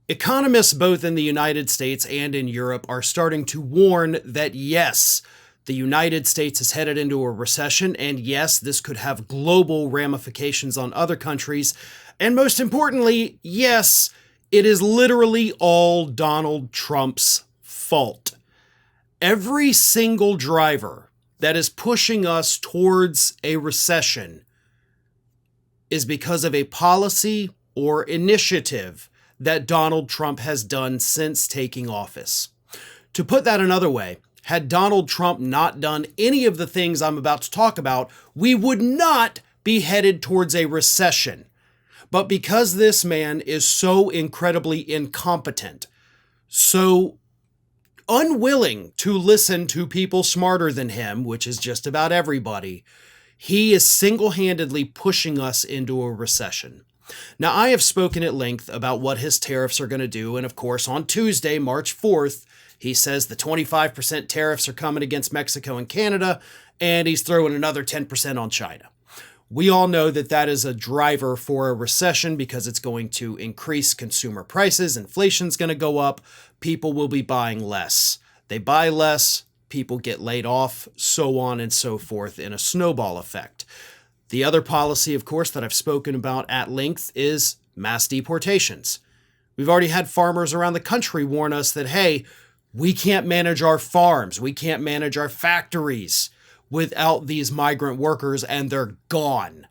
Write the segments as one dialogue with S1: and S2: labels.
S1: Economists both in the United States and in Europe are starting to warn that yes, the United States is headed into a recession, and yes, this could have global ramifications on other countries. And most importantly, yes, it is literally all Donald Trump's fault. Every single driver that is pushing us towards a recession is because of a policy or initiative that Donald Trump has done since taking office. To put that another way, had Donald Trump not done any of the things I'm about to talk about, we would not be headed towards a recession. But because this man is so incredibly incompetent, so unwilling to listen to people smarter than him, which is just about everybody, he is single-handedly pushing us into a recession. Now, I have spoken at length about what his tariffs are going to do, and of course, on Tuesday, March 4th, he says the 25% tariffs are coming against Mexico and Canada, and he's throwing another 10% on China. We all know that that is a driver for a recession because it's going to increase consumer prices, inflation's going to go up, people will be buying less. They buy less, people get laid off, so on and so forth in a snowball effect. The other policy, of course, that I've spoken about at length is mass deportations. We've already had farmers around the country warn us that, hey, we can't manage our farms, we can't manage our factories without these migrant workers, and they're gone.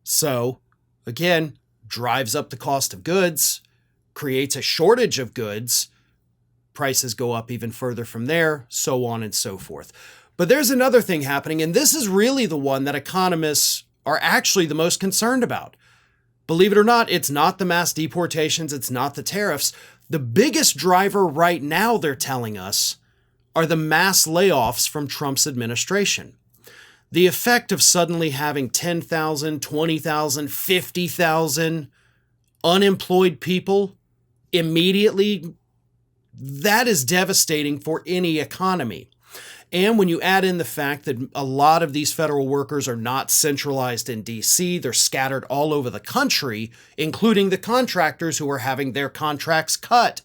S1: So, again, drives up the cost of goods, creates a shortage of goods, prices go up even further from there, so on and so forth. But there's another thing happening, and this is really the one that economists are actually the most concerned about. Believe it or not, it's not the mass deportations, it's not the tariffs. The biggest driver right now, they're telling us, are the mass layoffs from Trump's administration. The effect of suddenly having 10,000, 20,000, 50,000 unemployed people immediately, that is devastating for any economy. And when you add in the fact that a lot of these federal workers are not centralized in DC, they're scattered all over the country, including the contractors who are having their contracts cut,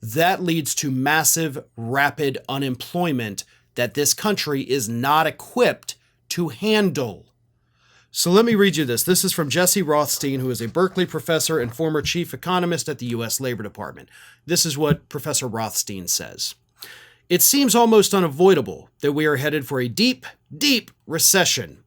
S1: that leads to massive, rapid unemployment that this country is not equipped to handle. So let me read you this. This is from Jesse Rothstein, who is a Berkeley professor and former chief economist at the U.S. Labor Department. This is what Professor Rothstein says. It seems almost unavoidable that we are headed for a deep, deep recession.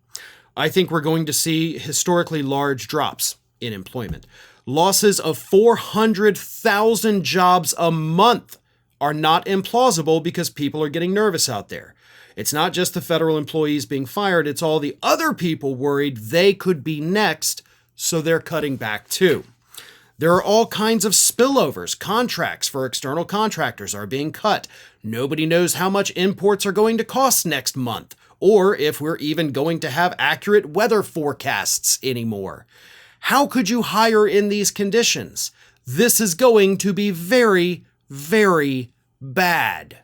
S1: I think we're going to see historically large drops in employment. Losses of 400,000 jobs a month are not implausible because people are getting nervous out there. It's not just the federal employees being fired, it's all the other people worried they could be next, so they're cutting back too. There are all kinds of spillovers. Contracts for external contractors are being cut. Nobody knows how much imports are going to cost next month, or if we're even going to have accurate weather forecasts anymore. How could you hire in these conditions? This is going to be very, very bad.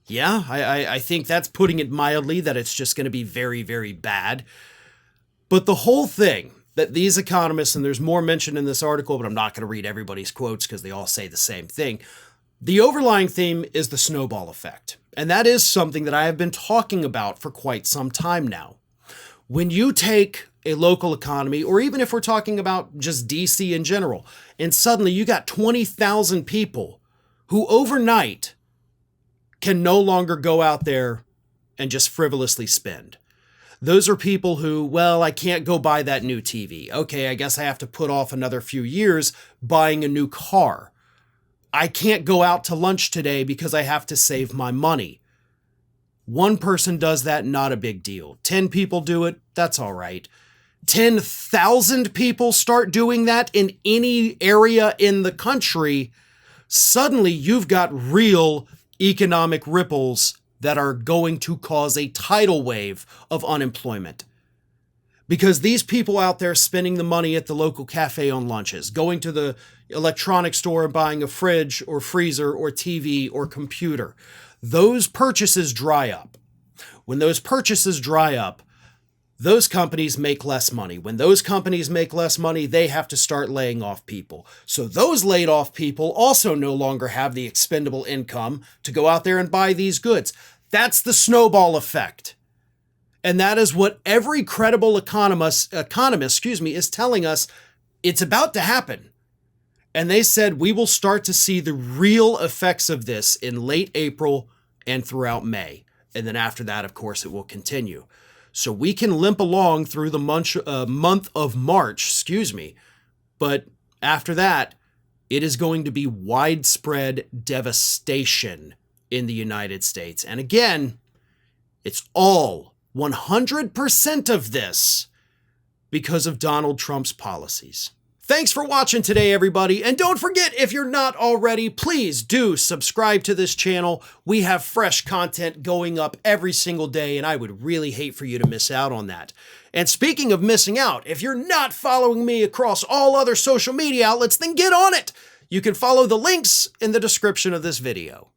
S1: Yeah, I think that's putting it mildly, that it's just going to be very, very bad. But the whole thing that these economists, and there's more mentioned in this article, but I'm not going to read everybody's quotes because they all say the same thing. The overlying theme is the snowball effect. And that is something that I have been talking about for quite some time now. When you take a local economy, or even if we're talking about just DC in general, and suddenly you got 20,000 people who overnight can no longer go out there and just frivolously spend. Those are people who, well, I can't go buy that new TV. Okay, I guess I have to put off another few years buying a new car. I can't go out to lunch today because I have to save my money. One person does that, not a big deal. 10 people do it, that's all right. 10,000 people start doing that in any area in the country, suddenly you've got real economic ripples that are going to cause a tidal wave of unemployment. Because these people out there spending the money at the local cafe on lunches, going to the electronics store and buying a fridge or freezer or TV or computer, those purchases dry up. When those purchases dry up, those companies make less money. When those companies make less money, they have to start laying off people. So those laid off people also no longer have the expendable income to go out there and buy these goods. That's the snowball effect. And that is what every credible economist, is telling us it's about to happen. And they said we will start to see the real effects of this in late April and throughout May. And then after that, of course, it will continue. So we can limp along through the month of March, but after that, it is going to be widespread devastation in the United States. And again, it's all 100% of this because of Donald Trump's policies. Thanks for watching today, everybody. And don't forget, if you're not already, please do subscribe to this channel. We have fresh content going up every single day, and I would really hate for you to miss out on that. And speaking of missing out, if you're not following me across all other social media outlets, then get on it. You can follow the links in the description of this video.